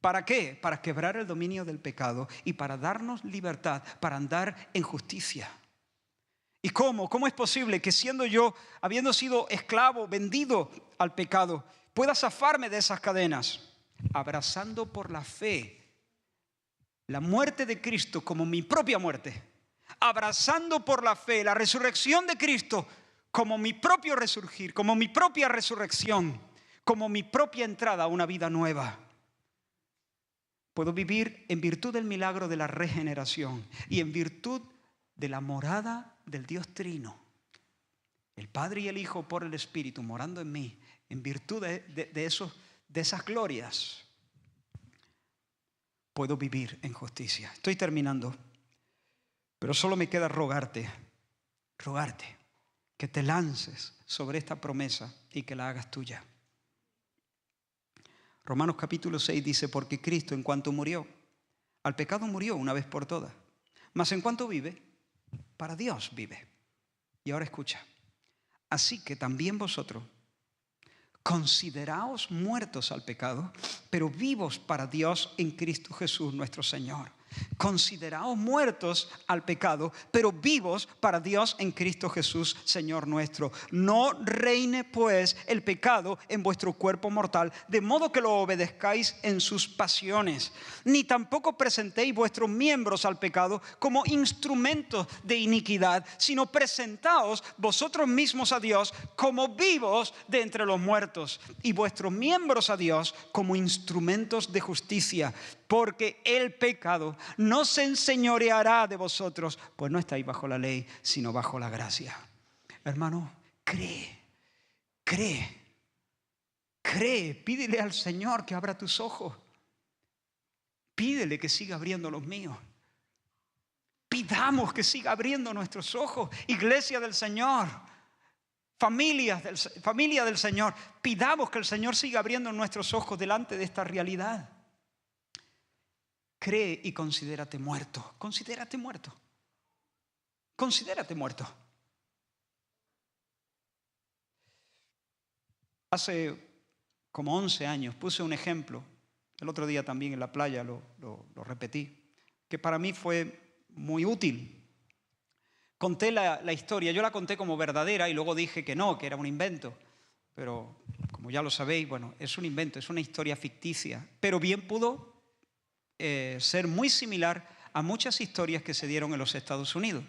Speaker 1: ¿Para qué? Para quebrar el dominio del pecado y para darnos libertad, para andar en justicia. ¿Y cómo? ¿Cómo es posible que siendo yo, habiendo sido esclavo, vendido al pecado, pueda zafarme de esas cadenas? Abrazando por la fe la muerte de Cristo como mi propia muerte. Abrazando por la fe la resurrección de Cristo como mi propio resurgir, como mi propia resurrección, como mi propia entrada a una vida nueva. Puedo vivir en virtud del milagro de la regeneración y en virtud de la morada del Dios Trino. El Padre y el Hijo por el Espíritu morando en mí, en virtud de esas glorias. Puedo vivir en justicia. Estoy terminando. Pero solo me queda rogarte que te lances sobre esta promesa y que la hagas tuya. Romanos capítulo 6 dice, porque Cristo en cuanto murió, al pecado murió una vez por todas, mas en cuanto vive, para Dios vive. Y ahora escucha, así que también vosotros, consideraos muertos al pecado, pero vivos para Dios en Cristo Jesús nuestro Señor. Consideraos muertos al pecado, pero vivos para Dios en Cristo Jesús, Señor nuestro. No reine pues el pecado en vuestro cuerpo mortal, de modo que lo obedezcáis en sus pasiones. Ni tampoco presentéis vuestros miembros al pecado como instrumentos de iniquidad, sino presentaos vosotros mismos a Dios como vivos de entre los muertos, y vuestros miembros a Dios como instrumentos de justicia. Porque el pecado no se enseñoreará de vosotros, pues no estáis bajo la ley, sino bajo la gracia. Hermano, cree, pídele al Señor que abra tus ojos. Pídele que siga abriendo los míos. Pidamos que siga abriendo nuestros ojos. Iglesia del Señor, familia del Señor, pidamos que el Señor siga abriendo nuestros ojos delante de esta realidad. Cree y considérate muerto. Considérate muerto. Considérate muerto. Hace como 11 años puse un ejemplo. El otro día también en la playa lo repetí. Que para mí fue muy útil. Conté la historia. Yo la conté como verdadera y luego dije que no, que era un invento. Pero como ya lo sabéis, bueno, es un invento, es una historia ficticia. Pero bien pudo ser muy similar a muchas historias que se dieron en los Estados Unidos.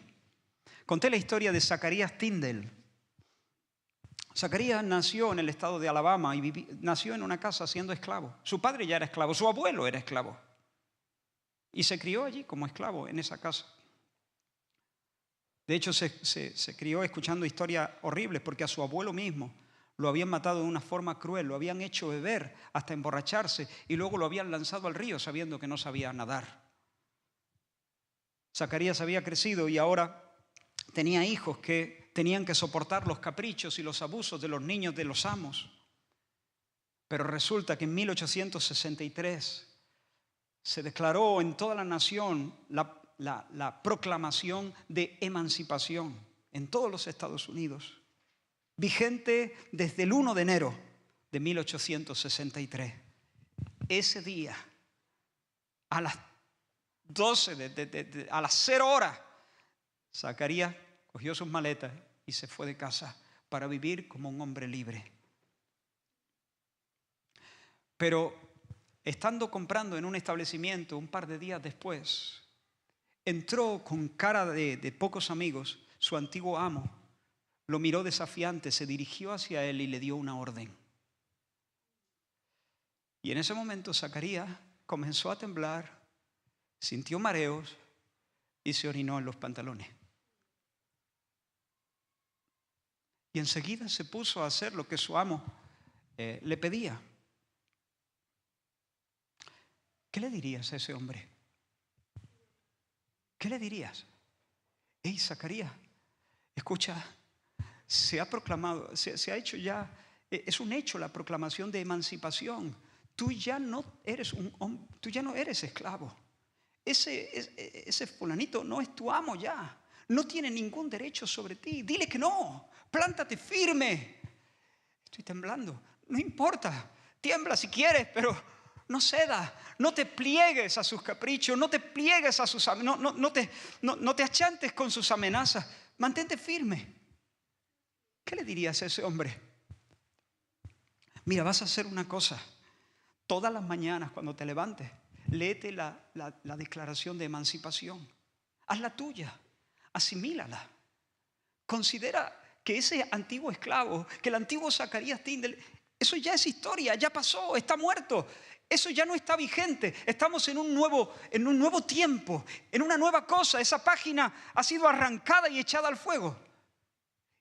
Speaker 1: Conté la historia de Zacarías Tyndall. Zacarías nació en el estado de Alabama y nació en una casa siendo esclavo. Su padre ya era esclavo, su abuelo era esclavo. Y se crió allí como esclavo en esa casa. De hecho, se crió escuchando historias horribles porque a su abuelo mismo lo habían matado de una forma cruel, lo habían hecho beber hasta emborracharse y luego lo habían lanzado al río sabiendo que no sabía nadar. Zacarías había crecido y ahora tenía hijos que tenían que soportar los caprichos y los abusos de los niños de los amos. Pero resulta que en 1863 se declaró en toda la nación la proclamación de emancipación en todos los Estados Unidos. Vigente desde el 1 de enero de 1863. Ese día, a las 12, a las 0 horas, Zacarías cogió sus maletas y se fue de casa para vivir como un hombre libre. Pero estando comprando en un establecimiento un par de días después, entró con cara de pocos amigos su antiguo amo. Lo miró desafiante, se dirigió hacia él y le dio una orden. Y en ese momento Zacarías comenzó a temblar, sintió mareos y se orinó en los pantalones. Y enseguida se puso a hacer lo que su amo le pedía. ¿Qué le dirías a ese hombre? ¿Qué le dirías? Hey, Zacarías, escucha. Se ha proclamado, se ha hecho ya, es un hecho la proclamación de emancipación. Tú ya no eres esclavo. ese fulanito no es tu amo ya. No tiene ningún derecho sobre ti. Dile que no. Plántate firme. Estoy temblando. No importa. Tiembla si quieres, pero no ceda. No te pliegues a sus caprichos. No te pliegues a sus... No te achantes con sus amenazas. Mantente firme. ¿Qué le dirías a ese hombre? Mira, vas a hacer una cosa. Todas las mañanas cuando te levantes, léete la declaración de emancipación. Hazla tuya. Asimílala. Considera que ese antiguo esclavo, que el antiguo Zacarías Tindel, eso ya es historia, ya pasó, está muerto. Eso ya no está vigente. Estamos en un nuevo tiempo, en una nueva cosa. Esa página ha sido arrancada y echada al fuego.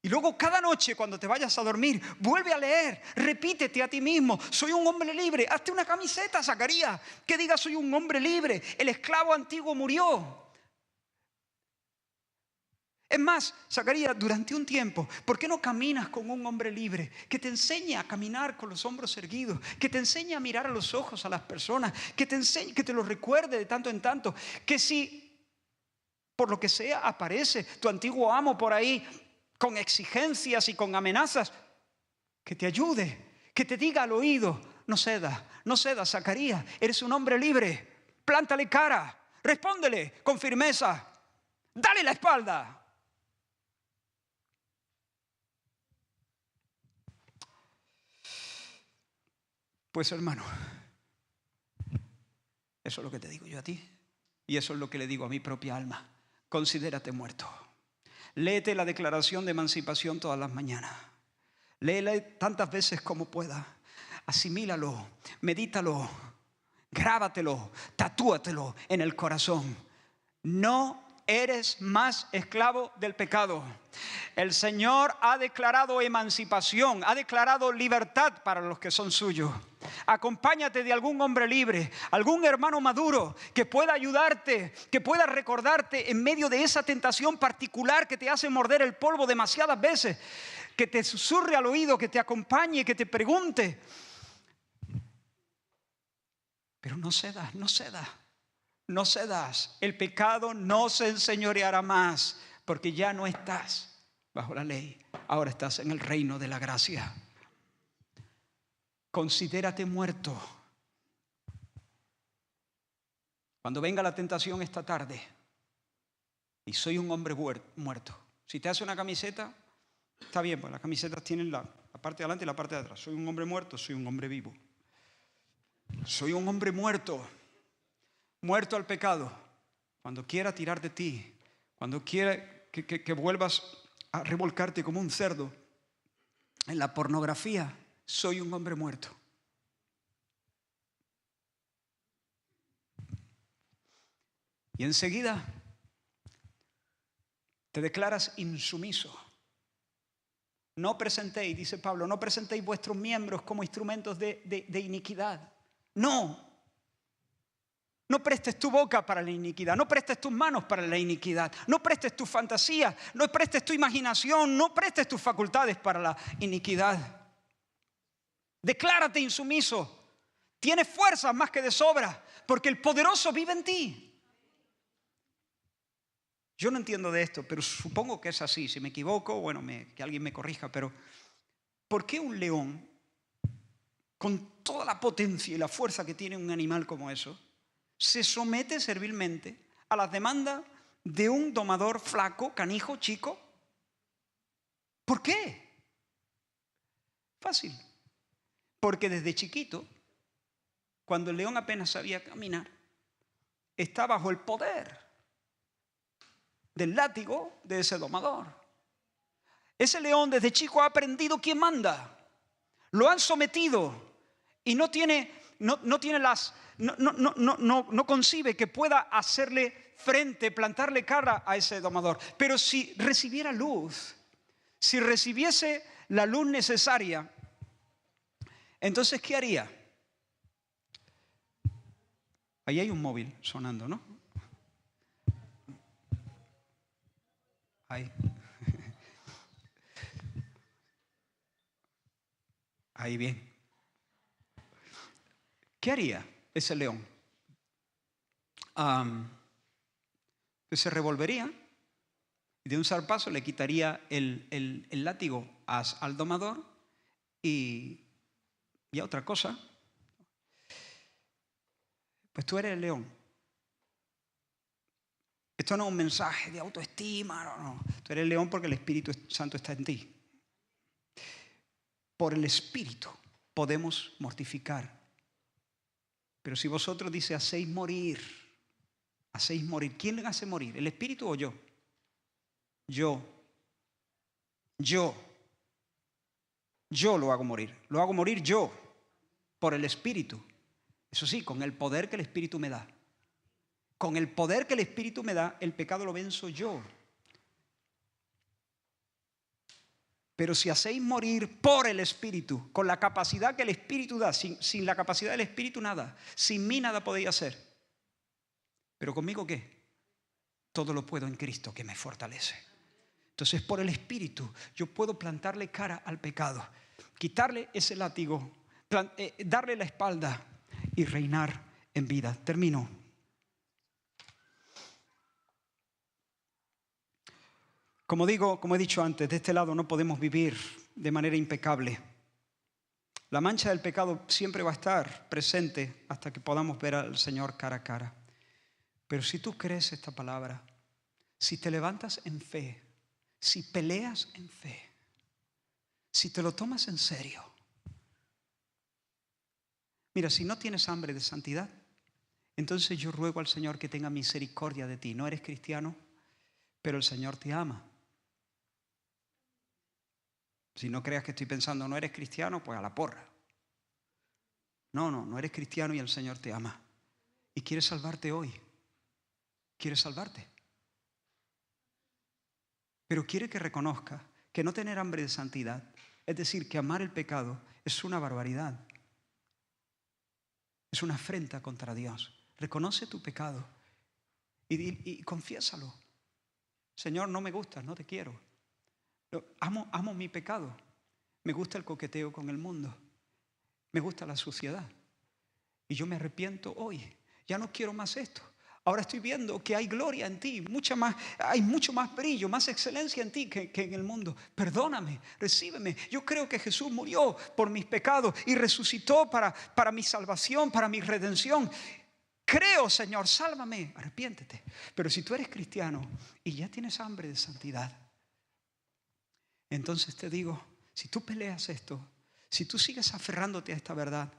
Speaker 1: Y luego cada noche cuando te vayas a dormir, vuelve a leer, repítete a ti mismo, soy un hombre libre. Hazte una camiseta, Zacarías, que diga soy un hombre libre. El esclavo antiguo murió. Es más, Zacarías, durante un tiempo, ¿por qué no caminas con un hombre libre? Que te enseñe a caminar con los hombros erguidos, que te enseñe a mirar a los ojos a las personas, que te enseñe, que te lo recuerde de tanto en tanto, que si por lo que sea aparece tu antiguo amo por ahí con exigencias y con amenazas, que te ayude, que te diga al oído, no cedas, Zacarías, eres un hombre libre, plántale cara, respóndele con firmeza, dale la espalda. Pues hermano, eso es lo que te digo yo a ti y eso es lo que le digo a mi propia alma. Considérate muerto. Léete la declaración de emancipación todas las mañanas. Léela tantas veces como puedas. Asimílalo, medítalo, grábatelo, tatúatelo en el corazón. No eres más esclavo del pecado. El Señor ha declarado emancipación, ha declarado libertad para los que son suyos. Acompáñate de algún hombre libre, algún hermano maduro que pueda ayudarte, que pueda recordarte en medio de esa tentación particular que te hace morder el polvo demasiadas veces, que te susurre al oído, que te acompañe, que te pregunte. Pero no cedas, no cedas. No cedas, el pecado no se enseñoreará más, porque ya no estás bajo la ley, ahora estás en el reino de la gracia. Considérate muerto. Cuando venga la tentación esta tarde, y soy un hombre muerto, si te hace una camiseta, está bien, pues las camisetas tienen la parte de adelante y la parte de atrás. Soy un hombre muerto, soy un hombre vivo. Soy un hombre muerto. Muerto al pecado, cuando quiera tirar de ti, cuando quiera que vuelvas a revolcarte como un cerdo en la pornografía, soy un hombre muerto. Y enseguida te declaras insumiso. No presentéis, dice Pablo, no presentéis vuestros miembros como instrumentos de iniquidad. No prestes tu boca para la iniquidad, no prestes tus manos para la iniquidad, no prestes tu fantasía, no prestes tu imaginación, no prestes tus facultades para la iniquidad. Declárate insumiso, tienes fuerzas más que de sobra, porque el poderoso vive en ti. Yo no entiendo de esto, pero supongo que es así. Si me equivoco, bueno, que alguien me corrija, pero ¿por qué un león, con toda la potencia y la fuerza que tiene un animal como eso, se somete servilmente a las demandas de un domador flaco, canijo, chico? ¿Por qué? Fácil. Porque desde chiquito, cuando el león apenas sabía caminar, está bajo el poder del látigo de ese domador. Ese león desde chico ha aprendido quién manda. Lo han sometido y no concibe que pueda hacerle frente, plantarle cara a ese domador. Pero si recibiera luz, si recibiese la luz necesaria, entonces ¿qué haría? Ahí hay un móvil sonando, ¿no? Ahí. Ahí bien. ¿Qué haría ese león? pues se revolvería y de un zarpazo le quitaría el látigo al domador y a otra cosa. Pues tú eres el león. Esto no es un mensaje de autoestima, no. Tú eres el león porque el Espíritu Santo está en ti. Por el Espíritu podemos mortificar. Pero si vosotros dice hacéis morir. ¿Quién le hace morir? ¿El Espíritu o yo? Yo lo hago morir. Lo hago morir yo, por el Espíritu. Eso sí, con el poder que el Espíritu me da. Con el poder que el Espíritu me da, el pecado lo venzo yo. Pero si hacéis morir por el Espíritu, con la capacidad que el Espíritu da, sin la capacidad del Espíritu nada, sin mí nada podéis hacer. ¿Pero conmigo qué? Todo lo puedo en Cristo que me fortalece. Entonces por el Espíritu yo puedo plantarle cara al pecado, quitarle ese látigo, darle la espalda y reinar en vida. Termino. Como he dicho antes, de este lado no podemos vivir de manera impecable. La mancha del pecado siempre va a estar presente hasta que podamos ver al Señor cara a cara. Pero si tú crees esta palabra, si te levantas en fe, si peleas en fe, si te lo tomas en serio. Mira, si no tienes hambre de santidad, entonces yo ruego al Señor que tenga misericordia de ti. No eres cristiano, pero el Señor te ama. Si no creas que estoy pensando, no eres cristiano, pues a la porra. No eres cristiano y el Señor te ama. Y quiere salvarte hoy. Quiere salvarte. Pero quiere que reconozca que no tener hambre de santidad, es decir, que amar el pecado, es una barbaridad. Es una afrenta contra Dios. Reconoce tu pecado y confiésalo. Señor, no me gustas, no te quiero. Amo mi pecado. Me gusta el coqueteo con el mundo. Me gusta la suciedad. Y yo me arrepiento hoy. Ya no quiero más esto. Ahora estoy viendo que hay gloria en ti, hay mucho más brillo, más excelencia en ti que en el mundo. Perdóname, recíbeme. Yo creo que Jesús murió por mis pecados y resucitó para mi salvación, para mi redención. Creo, Señor, sálvame, arrepiéntete. Pero si tú eres cristiano y ya tienes hambre de santidad, entonces te digo, si tú peleas esto, si tú sigues aferrándote a esta verdad,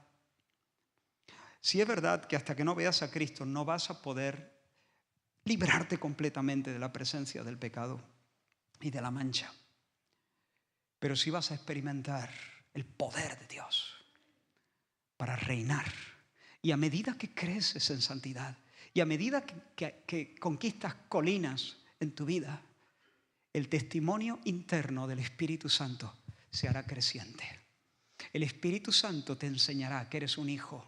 Speaker 1: si es verdad que hasta que no veas a Cristo no vas a poder librarte completamente de la presencia del pecado y de la mancha, pero sí vas a experimentar el poder de Dios para reinar. Y a medida que creces en santidad y a medida que conquistas colinas en tu vida, el testimonio interno del Espíritu Santo se hará creciente. El Espíritu Santo te enseñará que eres un hijo.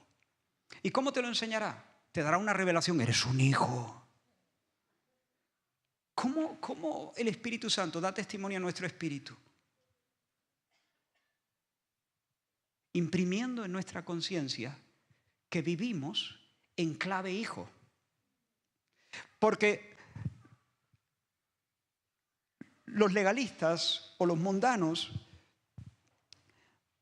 Speaker 1: ¿Y cómo te lo enseñará? Te dará una revelación. Eres un hijo. ¿Cómo el Espíritu Santo da testimonio a nuestro espíritu? Imprimiendo en nuestra conciencia que vivimos en clave hijo. Porque los legalistas o los mundanos,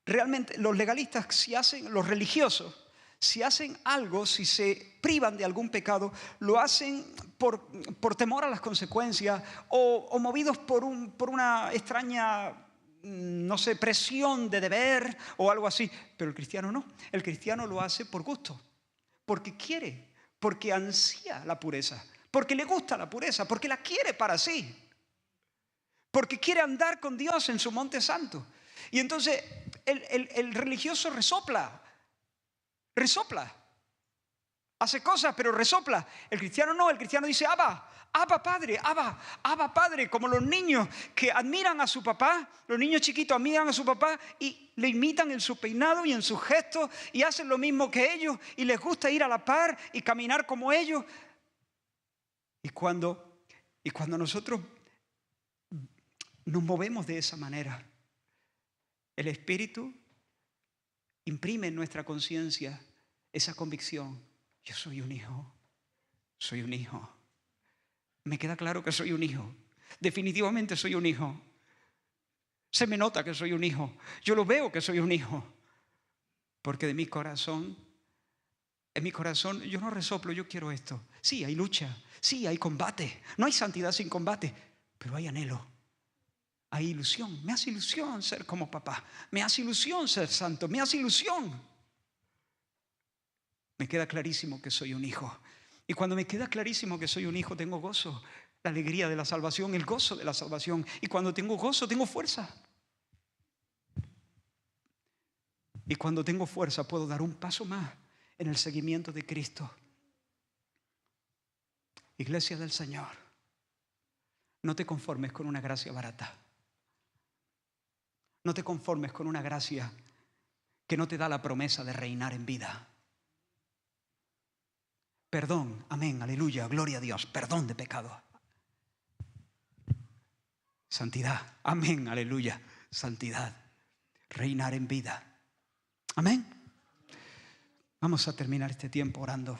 Speaker 1: realmente los legalistas, los religiosos, si hacen algo, si se privan de algún pecado, lo hacen por temor a las consecuencias o movidos por una extraña, no sé, presión de deber o algo así. Pero el cristiano no. El cristiano lo hace por gusto, porque quiere, porque ansía la pureza, porque le gusta la pureza, porque la quiere para sí, porque quiere andar con Dios en su monte santo. Y entonces el religioso resopla, hace cosas pero resopla. El cristiano no, el cristiano dice Abba Padre, como los niños que admiran a su papá. Los niños chiquitos admiran a su papá y le imitan en su peinado y en sus gestos y hacen lo mismo que ellos y les gusta ir a la par y caminar como ellos. Y cuando nosotros nos movemos de esa manera, el Espíritu imprime en nuestra conciencia esa convicción. Yo soy un hijo. Soy un hijo. Me queda claro que soy un hijo. Definitivamente soy un hijo. Se me nota que soy un hijo. Yo lo veo que soy un hijo. Porque en mi corazón, yo no resoplo, yo quiero esto. Sí, hay lucha. Sí, hay combate. No hay santidad sin combate. Pero hay anhelo. Hay ilusión. Me hace ilusión ser como papá. Me hace ilusión ser santo. Me hace ilusión. Me queda clarísimo que soy un hijo. Y cuando me queda clarísimo que soy un hijo, tengo gozo. La alegría de la salvación, el gozo de la salvación. Y cuando tengo gozo, tengo fuerza. Y cuando tengo fuerza, puedo dar un paso más en el seguimiento de Cristo. Iglesia del Señor, no te conformes con una gracia barata. No te conformes con una gracia que no te da la promesa de reinar en vida. Perdón, amén, aleluya, gloria a Dios, perdón de pecado. Santidad, amén, aleluya, santidad, reinar en vida. Amén. Vamos a terminar este tiempo orando.